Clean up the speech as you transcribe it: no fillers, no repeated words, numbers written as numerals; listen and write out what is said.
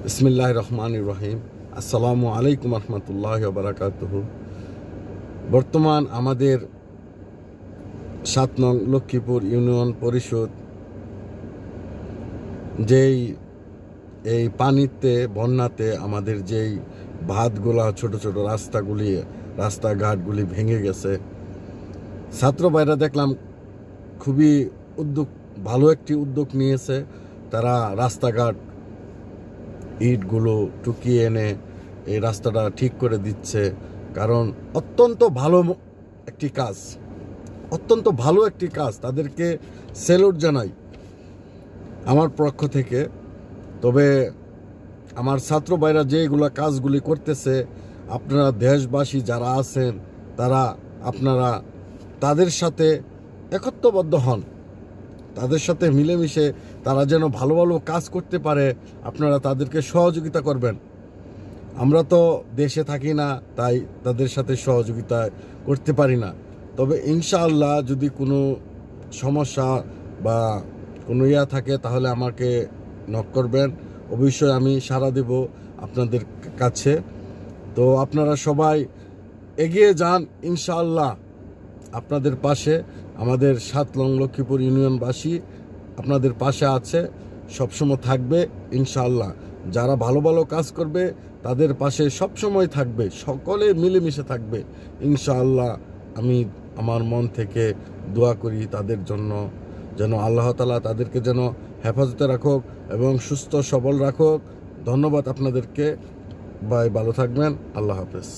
বিসমিল্লাহির রহমানির রহিম। আসসালামু আলাইকুম রহমতুল্লাহি ওয়া বারাকাতুহু। বর্তমান আমাদের ৭ নং লক্ষ্মীপুর ইউনিয়ন পরিষদ যেই এই পানিতে বন্যাতে আমাদের যেই বাঁধগুলা ছোট ছোট রাস্তাঘাটগুলি ভেঙে গেছে, ছাত্র ভাইরা দেখলাম খুবই ভালো একটি উদ্যোগ নিয়েছে। তারা রাস্তাঘাট ইটগুলো টুকিয়ে এনে এই রাস্তাটা ঠিক করে দিচ্ছে। কারণ অত্যন্ত ভালো একটি কাজ, তাদেরকে স্যালুট জানাই আমার পক্ষ থেকে। তবে আমার ছাত্র ভাইরা যেগুলা কাজগুলি করতেছে, আপনারা দেশবাসী যারা আছেন আপনারা তাদের সাথে একত্রবদ্ধ হন, তাদের সাথে মিলেমিশে তারা যেন ভালো ভালো কাজ করতে পারে, আপনারা তাদেরকে সহযোগিতা করবেন। আমরা তো দেশে থাকি না, তাই তাদের সাথে সহযোগিতা করতে পারি না। তবে ইনশাআল্লাহ যদি কোনো সমস্যা বা কোনো থাকে তাহলে আমাকে নক করবেন, অবশ্যই আমি সাড়া দেব আপনাদের কাছে। তো আপনারা সবাই এগিয়ে যান, ইনশাআল্লাহ আপনাদের পাশে আমাদের ৭ নং লক্ষ্মীপুর ইউনিয়নবাসী আপনাদের পাশে আছে, সবসময় থাকবে ইনশাআল্লাহ। যারা ভালো ভালো কাজ করবে তাদের পাশে সবসময় থাকবে, সকলে মিলেমিশে থাকবে ইনশাআল্লাহ। আমি আমার মন থেকে দোয়া করি তাদের জন্য, যেন আল্লাহ তাআলা তাদেরকে যেন হেফাজতে রাখুক এবং সুস্থ সবল রাখুক। ধন্যবাদ আপনাদেরকে, ভালো থাকবেন। আল্লাহ হাফেজ।